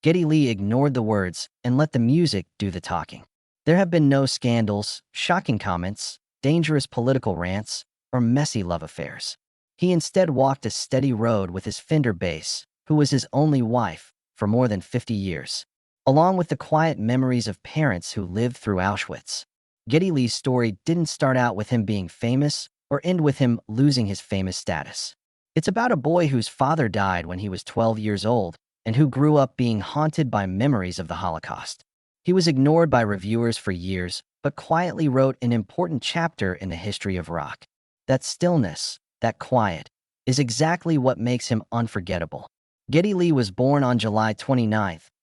Geddy Lee ignored the words and let the music do the talking. There have been no scandals, shocking comments, dangerous political rants, or messy love affairs. He instead walked a steady road with his Fender bass, who was his only wife, for more than 50 years, along with the quiet memories of parents who lived through Auschwitz. Geddy Lee's story didn't start out with him being famous or end with him losing his famous status. It's about a boy whose father died when he was 12 years old and who grew up being haunted by memories of the Holocaust. He was ignored by reviewers for years, but quietly wrote an important chapter in the history of rock. That stillness, that quiet, is exactly what makes him unforgettable. Geddy Lee was born on July 29,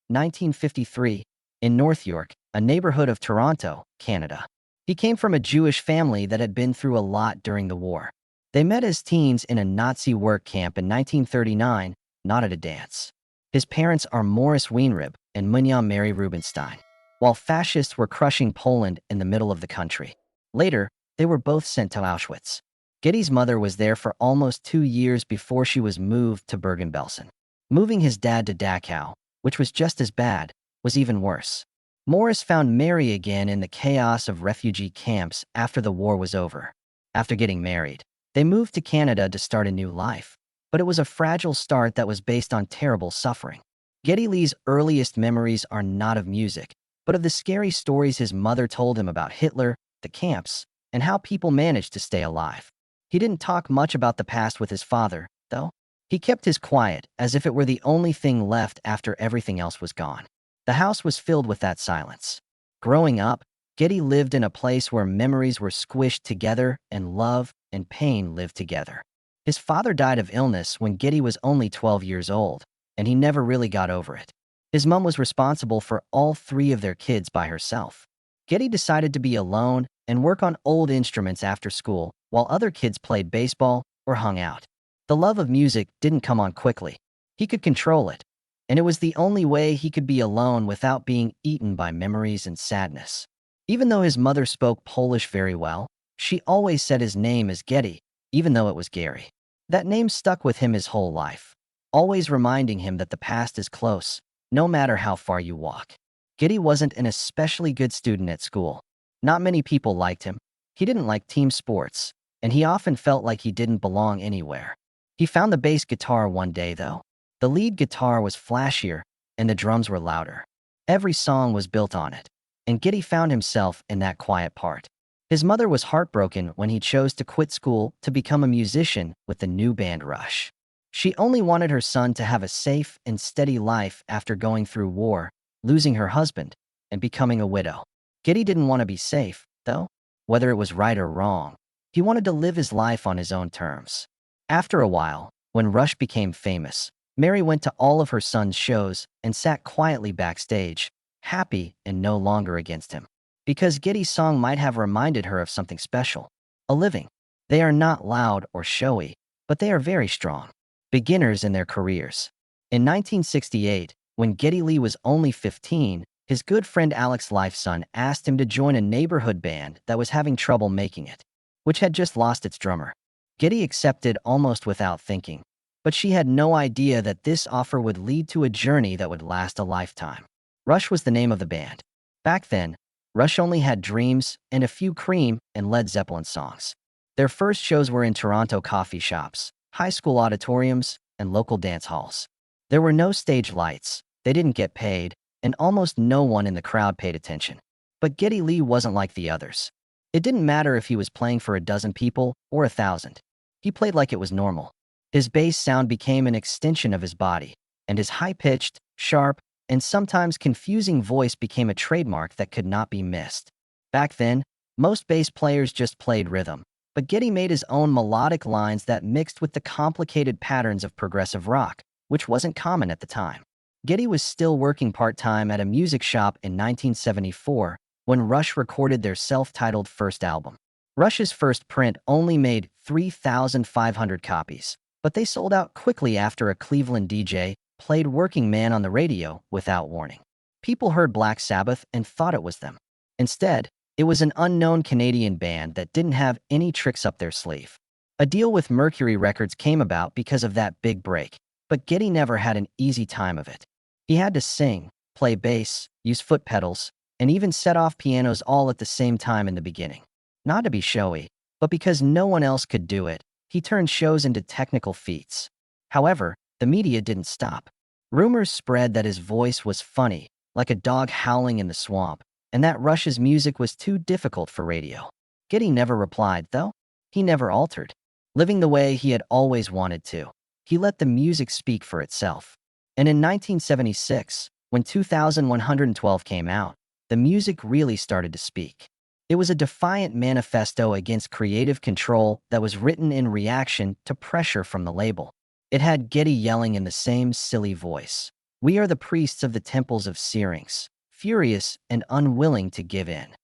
1953, in North York, a neighborhood of Toronto, Canada. He came from a Jewish family that had been through a lot during the war. They met as teens in a Nazi work camp in 1939, not at a dance. His parents are Morris Weinrib and Mignon Mary Rubenstein. While fascists were crushing Poland in the middle of the country. Later, they were both sent to Auschwitz. Geddy's mother was there for almost 2 years before she was moved to Bergen-Belsen. Moving his dad to Dachau, which was just as bad, was even worse. Morris found Mary again in the chaos of refugee camps after the war was over. After getting married, they moved to Canada to start a new life. But it was a fragile start that was based on terrible suffering. Geddy Lee's earliest memories are not of music, but of the scary stories his mother told him about Hitler, the camps, and how people managed to stay alive. He didn't talk much about the past with his father, though. He kept his quiet, as if it were the only thing left after everything else was gone. The house was filled with that silence. Growing up, Geddy lived in a place where memories were squished together and love and pain lived together. His father died of illness when Geddy was only 12 years old, and he never really got over it. His mom was responsible for all 3 of their kids by herself. Geddy decided to be alone and work on old instruments after school while other kids played baseball or hung out. The love of music didn't come on quickly. He could control it, and it was the only way he could be alone without being eaten by memories and sadness. Even though his mother spoke Polish very well, she always said his name as Geddy, even though it was Gary. That name stuck with him his whole life, always reminding him that the past is close, no matter how far you walk. Geddy wasn't an especially good student at school. Not many people liked him. He didn't like team sports, and he often felt like he didn't belong anywhere. He found the bass guitar one day, though. The lead guitar was flashier, and the drums were louder. Every song was built on it, and Geddy found himself in that quiet part. His mother was heartbroken when he chose to quit school to become a musician with the new band Rush. She only wanted her son to have a safe and steady life after going through war, losing her husband, and becoming a widow. Geddy didn't want to be safe, though. Whether it was right or wrong, he wanted to live his life on his own terms. After a while, when Rush became famous, Mary went to all of her son's shows and sat quietly backstage, happy and no longer against him. Because Geddy's song might have reminded her of something special. A living. They are not loud or showy, but they are very strong. Beginners in their careers. In 1968, when Geddy Lee was only 15, his good friend Alex Lifeson asked him to join a neighborhood band that was having trouble making it, which had just lost its drummer. Geddy accepted almost without thinking, but she had no idea that this offer would lead to a journey that would last a lifetime. Rush was the name of the band. Back then, Rush only had Dreams and a few Cream and Led Zeppelin songs. Their first shows were in Toronto coffee shops, high school auditoriums, and local dance halls. There were no stage lights, they didn't get paid, and almost no one in the crowd paid attention. But Geddy Lee wasn't like the others. It didn't matter if he was playing for 12 people or 1,000. He played like it was normal. His bass sound became an extension of his body, and his high-pitched, sharp, and sometimes confusing voice became a trademark that could not be missed. Back then, most bass players just played rhythm, but Geddy made his own melodic lines that mixed with the complicated patterns of progressive rock, which wasn't common at the time. Geddy was still working part-time at a music shop in 1974 when Rush recorded their self-titled first album. Rush's first print only made 3,500 copies, but they sold out quickly after a Cleveland DJ played Working Man on the radio without warning. People heard Black Sabbath and thought it was them. Instead, it was an unknown Canadian band that didn't have any tricks up their sleeve. A deal with Mercury Records came about because of that big break, but Geddy never had an easy time of it. He had to sing, play bass, use foot pedals, and even set off pianos all at the same time in the beginning. Not to be showy, but because no one else could do it, he turned shows into technical feats. However, the media didn't stop. Rumors spread that his voice was funny, like a dog howling in the swamp, and that Rush's music was too difficult for radio. Geddy never replied, though. He never altered. Living the way he had always wanted to, he let the music speak for itself. And in 1976, when 2112 came out, the music really started to speak. It was a defiant manifesto against creative control that was written in reaction to pressure from the label. It had Geddy yelling in the same silly voice, "We are the priests of the temples of Syrinx, furious and unwilling to give in."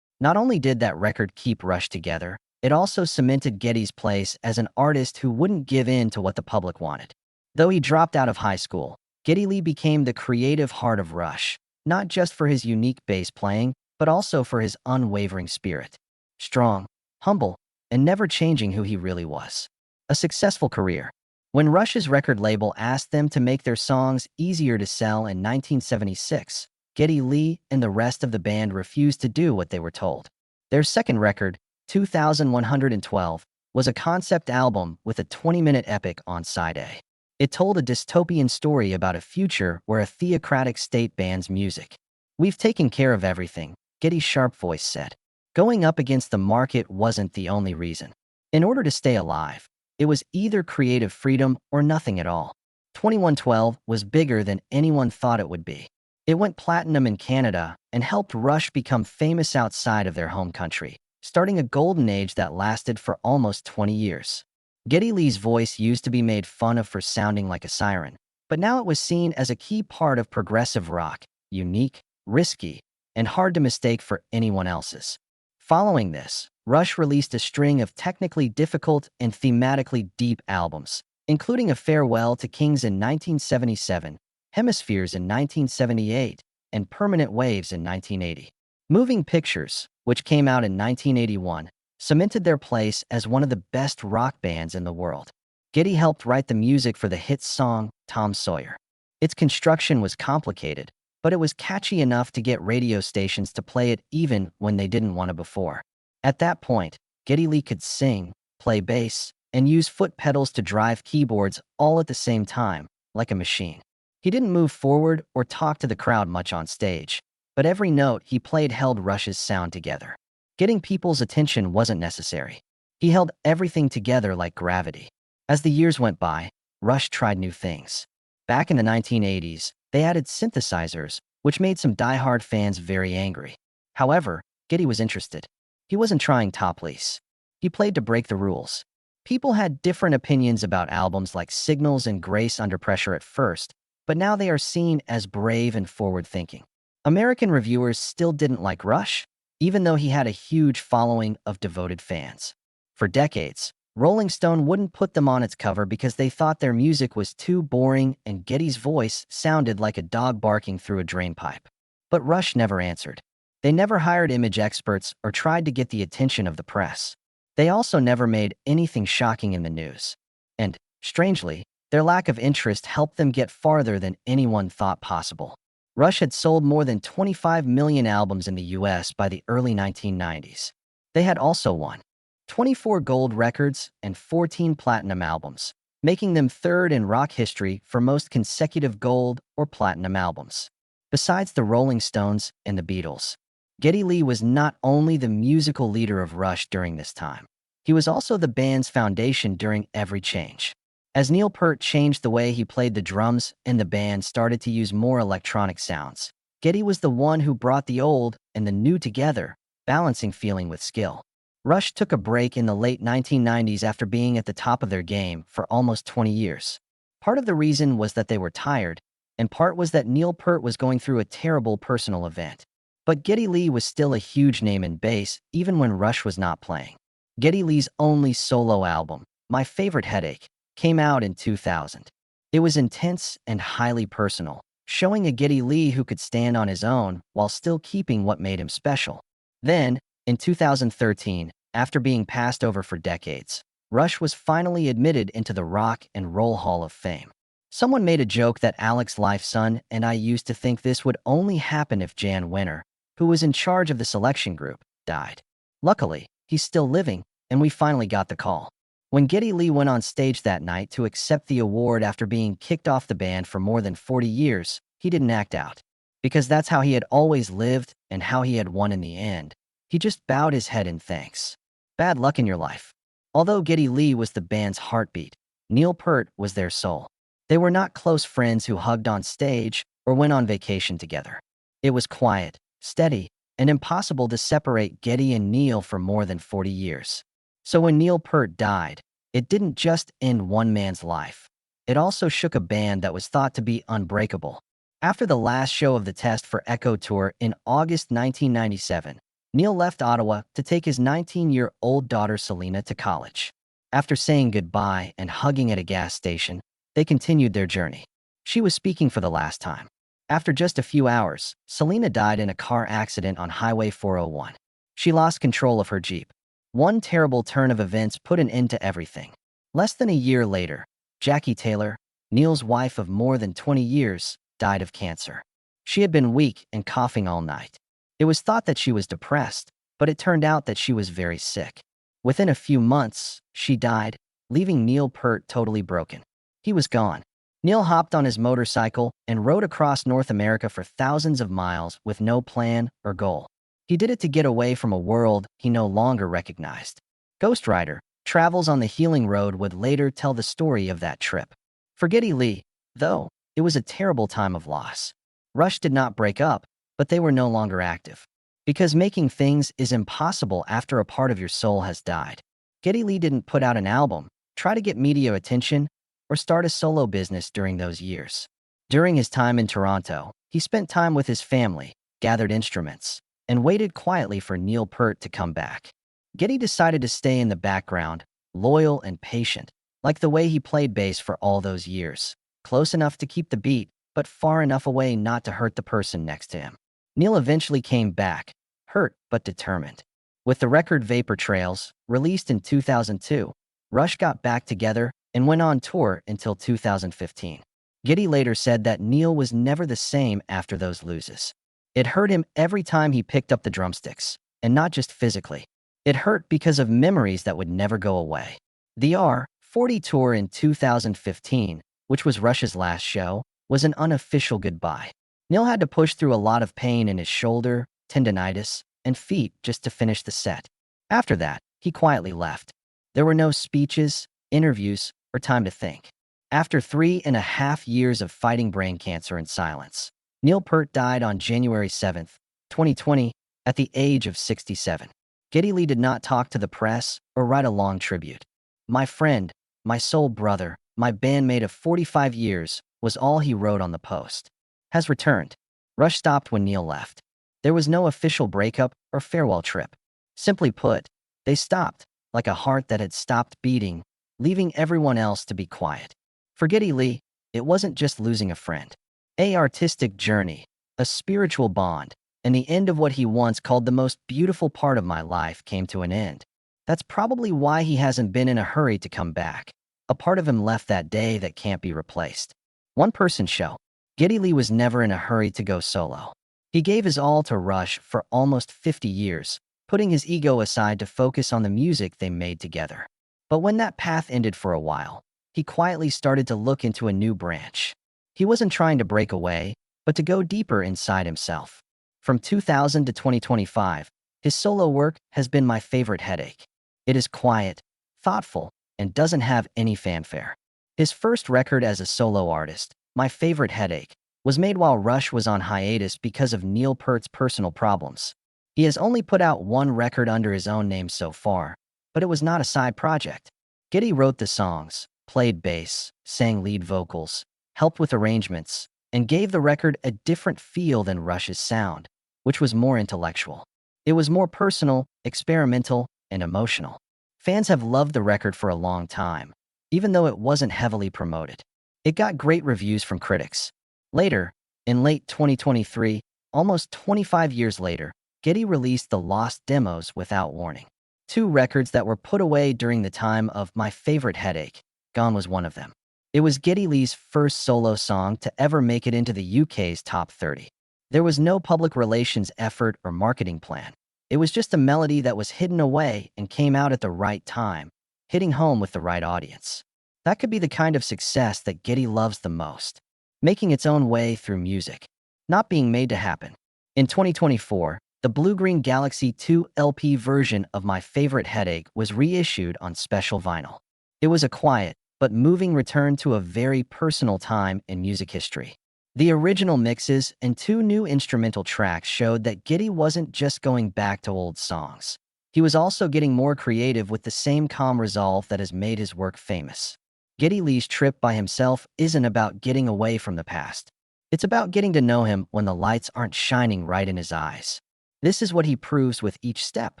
Not only did that record keep Rush together, it also cemented Geddy's place as an artist who wouldn't give in to what the public wanted. Though he dropped out of high school, Geddy Lee became the creative heart of Rush, not just for his unique bass playing, but also for his unwavering spirit. Strong, humble, and never changing who he really was. A successful career. When Rush's record label asked them to make their songs easier to sell in 1976, Geddy Lee and the rest of the band refused to do what they were told. Their second record, 2112, was a concept album with a 20-minute epic on side A. It told a dystopian story about a future where a theocratic state bans music. "We've taken care of everything," Geddy's sharp voice said. Going up against the market wasn't the only reason. In order to stay alive, it was either creative freedom or nothing at all. 2112 was bigger than anyone thought it would be. It went platinum in Canada and helped Rush become famous outside of their home country, starting a golden age that lasted for almost 20 years. Geddy Lee's voice used to be made fun of for sounding like a siren, but now it was seen as a key part of progressive rock, unique, risky, and hard to mistake for anyone else's. Following this, Rush released a string of technically difficult and thematically deep albums, including A Farewell to Kings in 1977, Hemispheres in 1978, and Permanent Waves in 1980. Moving Pictures, which came out in 1981, cemented their place as one of the best rock bands in the world. Geddy helped write the music for the hit song, Tom Sawyer. Its construction was complicated, but it was catchy enough to get radio stations to play it even when they didn't want to before. At that point, Geddy Lee could sing, play bass, and use foot pedals to drive keyboards all at the same time, like a machine. He didn't move forward or talk to the crowd much on stage, but every note he played held Rush's sound together. Getting people's attention wasn't necessary. He held everything together like gravity. As the years went by, Rush tried new things. Back in the 1980s, they added synthesizers, which made some die-hard fans very angry. However, Geddy was interested. He wasn't trying top lease. He played to break the rules. People had different opinions about albums like Signals and Grace Under Pressure at first, but now they are seen as brave and forward-thinking. American reviewers still didn't like Rush, even though he had a huge following of devoted fans. For decades, Rolling Stone wouldn't put them on its cover because they thought their music was too boring and Geddy's voice sounded like a dog barking through a drainpipe. But Rush never answered. They never hired image experts or tried to get the attention of the press. They also never made anything shocking in the news. And, strangely, their lack of interest helped them get farther than anyone thought possible. Rush had sold more than 25 million albums in the US by the early 1990s. They had also won 24 gold records and 14 platinum albums, making them third in rock history for most consecutive gold or platinum albums. Besides the Rolling Stones and the Beatles, Geddy Lee was not only the musical leader of Rush during this time, he was also the band's foundation during every change. As Neil Peart changed the way he played the drums and the band started to use more electronic sounds, Geddy was the one who brought the old and the new together, balancing feeling with skill. Rush took a break in the late 1990s after being at the top of their game for almost 20 years. Part of the reason was that they were tired, and part was that Neil Peart was going through a terrible personal event. But Geddy Lee was still a huge name in bass, even when Rush was not playing. Geddy Lee's only solo album, My Favorite Headache, came out in 2000. It was intense and highly personal, showing a Geddy Lee who could stand on his own while still keeping what made him special. Then, in 2013, after being passed over for decades, Rush was finally admitted into the Rock and Roll Hall of Fame. Someone made a joke that Alex's life son and I used to think this would only happen if Jan Winter, who was in charge of the selection group, died. Luckily, he's still living, and we finally got the call. When Geddy Lee went on stage that night to accept the award after being kicked off the band for more than 40 years, he didn't act out. Because that's how he had always lived and how he had won in the end. He just bowed his head in thanks. Bad luck in your life. Although Geddy Lee was the band's heartbeat, Neil Peart was their soul. They were not close friends who hugged on stage or went on vacation together. It was quiet, steady, and impossible to separate Geddy and Neil for more than 40 years. So when Neil Peart died, it didn't just end one man's life. It also shook a band that was thought to be unbreakable. After the last show of the Test for Echo tour in August 1997, Neil left Ottawa to take his 19-year-old daughter Selena to college. After saying goodbye and hugging at a gas station, they continued their journey. She was speaking for the last time. After just a few hours, Selena died in a car accident on Highway 401. She lost control of her Jeep. One terrible turn of events put an end to everything. Less than a year later, Jackie Taylor, Neil's wife of more than 20 years, died of cancer. She had been weak and coughing all night. It was thought that she was depressed, but it turned out that she was very sick. Within a few months, she died, leaving Neil Peart totally broken. He was gone. Neil hopped on his motorcycle and rode across North America for thousands of miles with no plan or goal. He did it to get away from a world he no longer recognized. Ghost Rider, Travels on the Healing Road would later tell the story of that trip. For Geddy Lee, though, it was a terrible time of loss. Rush did not break up, but they were no longer active. Because making things is impossible after a part of your soul has died. Geddy Lee didn't put out an album, try to get media attention, or start a solo business during those years. During his time in Toronto, he spent time with his family, gathered instruments, and waited quietly for Neil Peart to come back. Geddy decided to stay in the background, loyal and patient, like the way he played bass for all those years, close enough to keep the beat, but far enough away not to hurt the person next to him. Neil eventually came back, hurt but determined. With the record Vapor Trails, released in 2002, Rush got back together and went on tour until 2015. Geddy later said that Neil was never the same after those losses. It hurt him every time he picked up the drumsticks, and not just physically. It hurt because of memories that would never go away. The R40 tour in 2015, which was Rush's last show, was an unofficial goodbye. Neil had to push through a lot of pain in his shoulder, tendinitis, and feet just to finish the set. After that, he quietly left. There were no speeches, interviews, or time to think. After 3.5 years of fighting brain cancer in silence, Neil Peart died on January 7, 2020, at the age of 67. Geddy Lee did not talk to the press or write a long tribute. "My friend, my soul brother, my bandmate of 45 years," was all he wrote on the post. Has returned. Rush stopped when Neil left. There was no official breakup or farewell trip. Simply put, they stopped, like a heart that had stopped beating, leaving everyone else to be quiet. For Geddy Lee, it wasn't just losing a friend. An artistic journey, a spiritual bond, and the end of what he once called the most beautiful part of my life came to an end. That's probably why he hasn't been in a hurry to come back. A part of him left that day that can't be replaced. One-person show. Geddy Lee was never in a hurry to go solo. He gave his all to Rush for almost 50 years, putting his ego aside to focus on the music they made together. But when that path ended for a while, he quietly started to look into a new branch. He wasn't trying to break away, but to go deeper inside himself. From 2000 to 2025, his solo work has been my favorite headache. It is quiet, thoughtful, and doesn't have any fanfare. His first record as a solo artist, My Favorite Headache, was made while Rush was on hiatus because of Neil Peart's personal problems. He has only put out one record under his own name so far, but it was not a side project. Geddy wrote the songs, played bass, sang lead vocals, helped with arrangements, and gave the record a different feel than Rush's sound, which was more intellectual. It was more personal, experimental, and emotional. Fans have loved the record for a long time, even though it wasn't heavily promoted. It got great reviews from critics. Later, in late 2023, almost 25 years later, Geddy released the Lost Demos without warning. Two records that were put away during the time of My Favorite Headache. Gone was one of them. It was Geddy Lee's first solo song to ever make it into the UK's top 30. There was no public relations effort or marketing plan. It was just a melody that was hidden away and came out at the right time, hitting home with the right audience. That could be the kind of success that Geddy loves the most, making its own way through music, not being made to happen. In 2024, the Blue-Green Galaxy 2 LP version of My Favorite Headache was reissued on special vinyl. It was a quiet, but moving return to a very personal time in music history. The original mixes and 2 new instrumental tracks showed that Geddy wasn't just going back to old songs. He was also getting more creative with the same calm resolve that has made his work famous. Geddy Lee's trip by himself isn't about getting away from the past. It's about getting to know him when the lights aren't shining right in his eyes. This is what he proves with each step.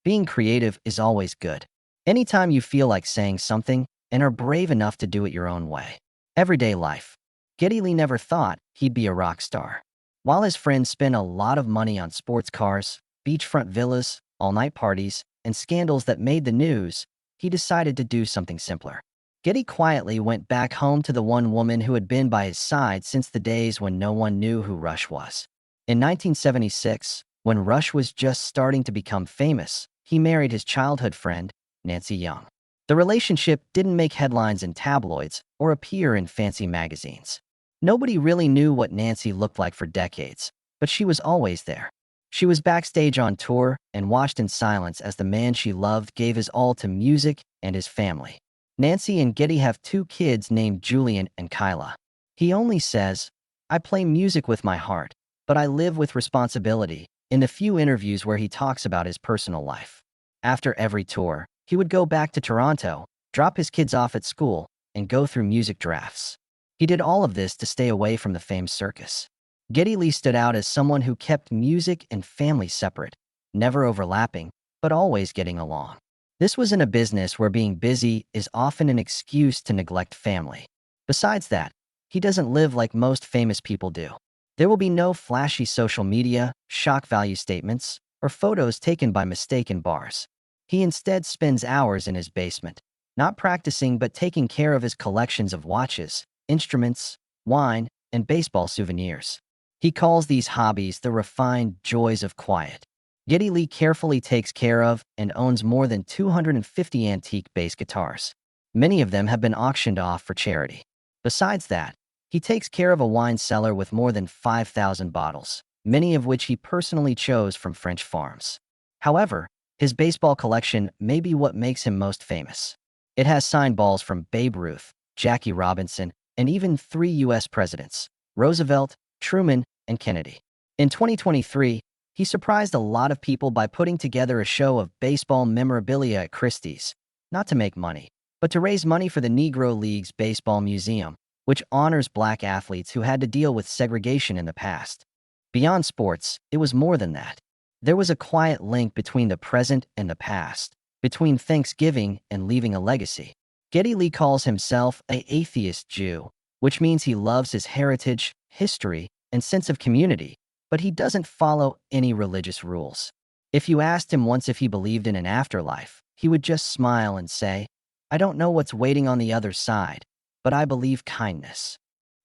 Being creative is always good. Anytime you feel like saying something and are brave enough to do it your own way. Everyday life. Geddy Lee never thought he'd be a rock star. While his friends spent a lot of money on sports cars, beachfront villas, all-night parties, and scandals that made the news, he decided to do something simpler. Geddy quietly went back home to the one woman who had been by his side since the days when no one knew who Rush was. In 1976, when Rush was just starting to become famous, he married his childhood friend, Nancy Young. The relationship didn't make headlines in tabloids or appear in fancy magazines. Nobody really knew what Nancy looked like for decades, but she was always there. She was backstage on tour and watched in silence as the man she loved gave his all to music and his family. Nancy and Geddy have 2 kids named Julian and Kyla. He only says, "I play music with my heart, but I live with responsibility," in the few interviews where he talks about his personal life. After every tour, he would go back to Toronto, drop his kids off at school, and go through music drafts. He did all of this to stay away from the famed circus. Geddy Lee stood out as someone who kept music and family separate, never overlapping, but always getting along. This was in a business where being busy is often an excuse to neglect family. Besides that, he doesn't live like most famous people do. There will be no flashy social media, shock value statements, or photos taken by mistake in bars. He instead spends hours in his basement, not practicing but taking care of his collections of watches, instruments, wine, and baseball souvenirs. He calls these hobbies the refined joys of quiet. Geddy Lee carefully takes care of and owns more than 250 antique bass guitars. Many of them have been auctioned off for charity. Besides that, he takes care of a wine cellar with more than 5,000 bottles, many of which he personally chose from French farms. However, his baseball collection may be what makes him most famous. It has signed balls from Babe Ruth, Jackie Robinson, and even 3 U.S. presidents, Roosevelt, Truman, and Kennedy. In 2023, he surprised a lot of people by putting together a show of baseball memorabilia at Christie's, not to make money, but to raise money for the Negro League's Baseball Museum, which honors black athletes who had to deal with segregation in the past. Beyond sports, it was more than that. There was a quiet link between the present and the past, between Thanksgiving and leaving a legacy. Geddy Lee calls himself an atheist Jew, which means he loves his heritage, history, and sense of community, but he doesn't follow any religious rules. If you asked him once if he believed in an afterlife, he would just smile and say, "I don't know what's waiting on the other side, but I believe kindness."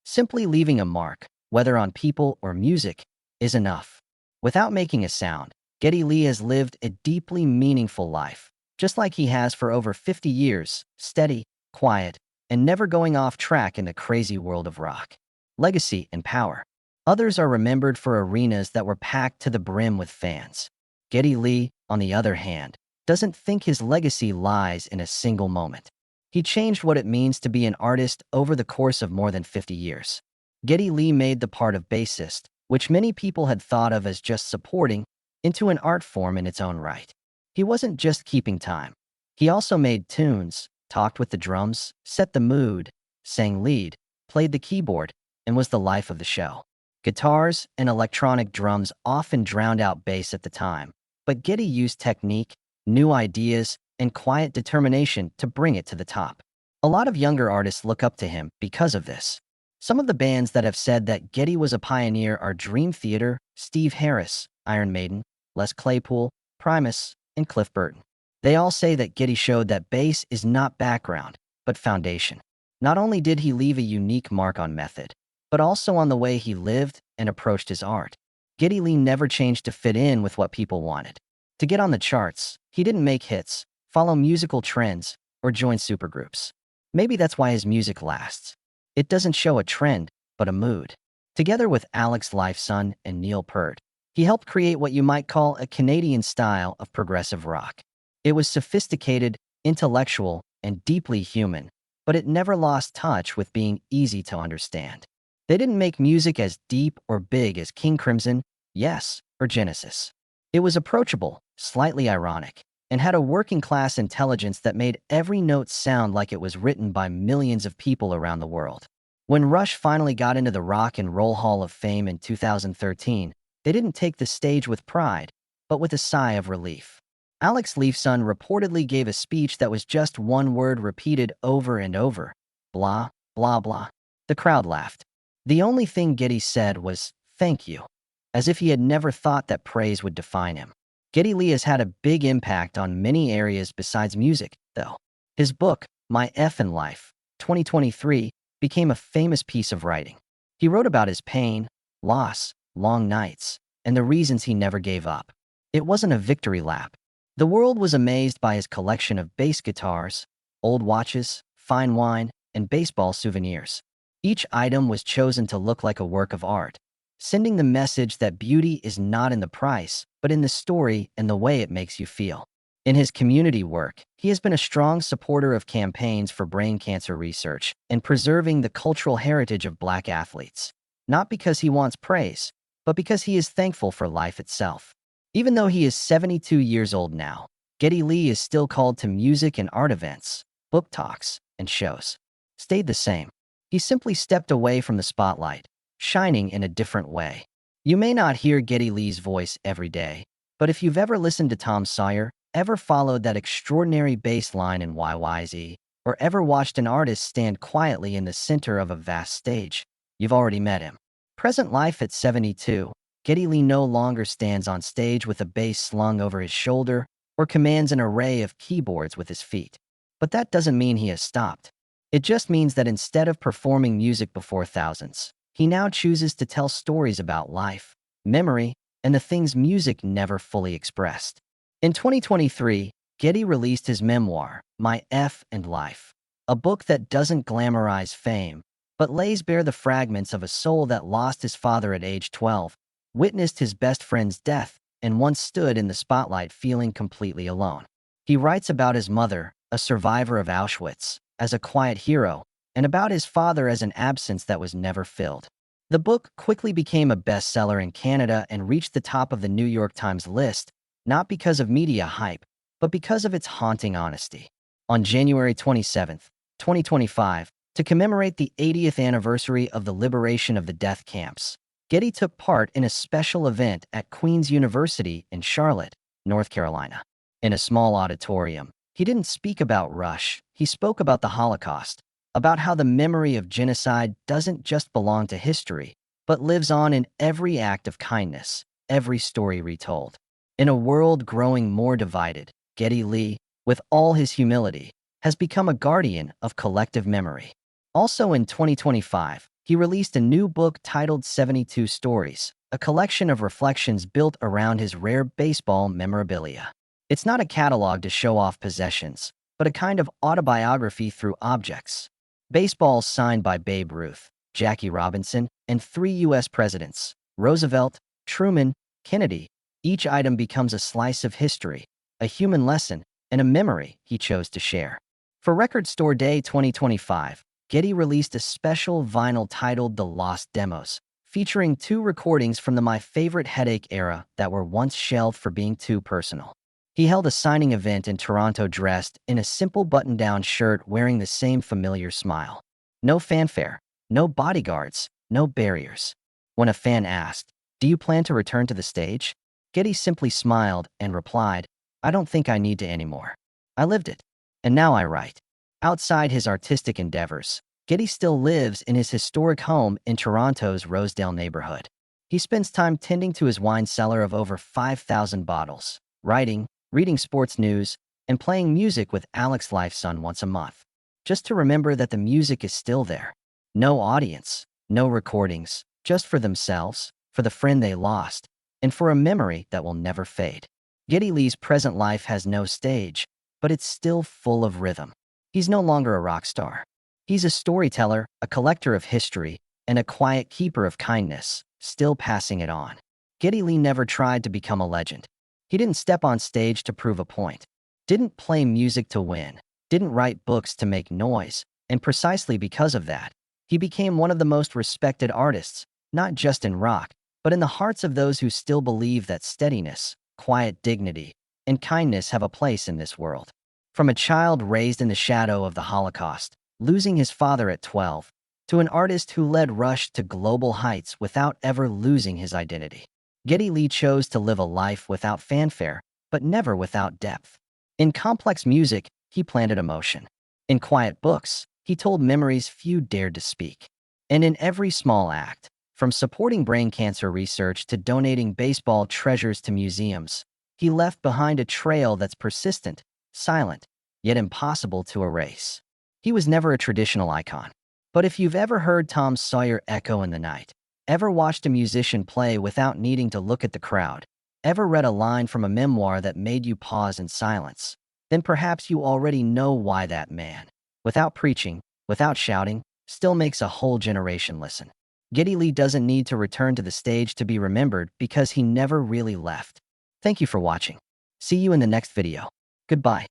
Simply leaving a mark, whether on people or music, is enough. Without making a sound, Geddy Lee has lived a deeply meaningful life, just like he has for over 50 years, steady, quiet, and never going off track in the crazy world of rock. Legacy and power. Others are remembered for arenas that were packed to the brim with fans. Geddy Lee, on the other hand, doesn't think his legacy lies in a single moment. He changed what it means to be an artist over the course of more than 50 years. Geddy Lee made the part of bassist, which many people had thought of as just supporting, into an art form in its own right. He wasn't just keeping time. He also made tunes, talked with the drums, set the mood, sang lead, played the keyboard, and was the life of the show. Guitars and electronic drums often drowned out bass at the time, but Geddy used technique, new ideas, and quiet determination to bring it to the top. A lot of younger artists look up to him because of this. Some of the bands that have said that Geddy was a pioneer are Dream Theater, Steve Harris, Iron Maiden, Les Claypool, Primus, and Cliff Burton. They all say that Geddy showed that bass is not background, but foundation. Not only did he leave a unique mark on method, but also on the way he lived and approached his art. Geddy Lee never changed to fit in with what people wanted. To get on the charts, he didn't make hits, follow musical trends, or join supergroups. Maybe that's why his music lasts. It doesn't show a trend, but a mood. Together with Alex Lifeson and Neil Peart, he helped create what you might call a Canadian style of progressive rock. It was sophisticated, intellectual, and deeply human, but it never lost touch with being easy to understand. They didn't make music as deep or big as King Crimson, Yes, or Genesis. It was approachable, slightly ironic, and had a working-class intelligence that made every note sound like it was written by millions of people around the world. When Rush finally got into the Rock and Roll Hall of Fame in 2013, they didn't take the stage with pride, but with a sigh of relief. Alex Lifeson reportedly gave a speech that was just one word repeated over and over: blah, blah, blah. The crowd laughed. The only thing Geddy said was, "Thank you," as if he had never thought that praise would define him. Geddy Lee has had a big impact on many areas besides music, though. His book, My Effin' Life, 2023, became a famous piece of writing. He wrote about his pain, loss, long nights, and the reasons he never gave up. It wasn't a victory lap. The world was amazed by his collection of bass guitars, old watches, fine wine, and baseball souvenirs. Each item was chosen to look like a work of art, sending the message that beauty is not in the price, but in the story and the way it makes you feel. In his community work, he has been a strong supporter of campaigns for brain cancer research and preserving the cultural heritage of Black athletes, not because he wants praise, but because he is thankful for life itself. Even though he is 72 years old now, Geddy Lee is still called to music and art events, book talks, and shows. Stayed the same. He simply stepped away from the spotlight, shining in a different way. You may not hear Geddy Lee's voice every day, but if you've ever listened to Tom Sawyer, ever followed that extraordinary bass line in YYZ, or ever watched an artist stand quietly in the center of a vast stage, you've already met him. Present life at 72, Geddy Lee no longer stands on stage with a bass slung over his shoulder or commands an array of keyboards with his feet. But that doesn't mean he has stopped. It just means that instead of performing music before thousands, he now chooses to tell stories about life, memory, and the things music never fully expressed. In 2023, Geddy released his memoir, My Effin' Life, a book that doesn't glamorize fame, but lays bare the fragments of a soul that lost his father at age 12, witnessed his best friend's death, and once stood in the spotlight feeling completely alone. He writes about his mother, a survivor of Auschwitz, as a quiet hero, and about his father as an absence that was never filled. The book quickly became a bestseller in Canada and reached the top of the New York Times list, not because of media hype, but because of its haunting honesty. On January 27, 2025, to commemorate the 80th anniversary of the liberation of the death camps, Geddy took part in a special event at Queen's University in Charlotte, North Carolina. In a small auditorium, he didn't speak about Rush, he spoke about the Holocaust, about how the memory of genocide doesn't just belong to history, but lives on in every act of kindness, every story retold. In a world growing more divided, Geddy Lee, with all his humility, has become a guardian of collective memory. Also in 2025, he released a new book titled 72 Stories, a collection of reflections built around his rare baseball memorabilia. It's not a catalog to show off possessions, but a kind of autobiography through objects. Baseballs signed by Babe Ruth, Jackie Robinson, and 3 U.S. presidents, Roosevelt, Truman, Kennedy. Each item becomes a slice of history, a human lesson, and a memory he chose to share. For Record Store Day 2025, Geddy released a special vinyl titled The Lost Demos, featuring 2 recordings from the My Favorite Headache era that were once shelved for being too personal. He held a signing event in Toronto dressed in a simple button-down shirt wearing the same familiar smile. No fanfare, no bodyguards, no barriers. When a fan asked, "Do you plan to return to the stage?" Geddy simply smiled and replied, "I don't think I need to anymore. I lived it. And now I write." Outside his artistic endeavors, Geddy still lives in his historic home in Toronto's Rosedale neighborhood. He spends time tending to his wine cellar of over 5,000 bottles, writing, reading sports news, and playing music with Alex Lifeson once a month. just to remember that the music is still there. No audience, no recordings, just for themselves, for the friend they lost, and for a memory that will never fade. Geddy Lee's present life has no stage, but it's still full of rhythm. He's no longer a rock star. He's a storyteller, a collector of history, and a quiet keeper of kindness, still passing it on. Geddy Lee never tried to become a legend. He didn't step on stage to prove a point, didn't play music to win, didn't write books to make noise, and precisely because of that, he became one of the most respected artists, not just in rock, but in the hearts of those who still believe that steadiness, quiet dignity, and kindness have a place in this world. From a child raised in the shadow of the Holocaust, losing his father at 12, to an artist who led Rush to global heights without ever losing his identity, Geddy Lee chose to live a life without fanfare, but never without depth. In complex music, he planted emotion. In quiet books, he told memories few dared to speak. And in every small act, from supporting brain cancer research to donating baseball treasures to museums, he left behind a trail that's persistent, silent, yet impossible to erase. He was never a traditional icon. But if you've ever heard Tom Sawyer echo in the night, ever watched a musician play without needing to look at the crowd, ever read a line from a memoir that made you pause in silence, then perhaps you already know why that man, without preaching, without shouting, still makes a whole generation listen. Geddy Lee doesn't need to return to the stage to be remembered because he never really left. Thank you for watching. See you in the next video. Goodbye.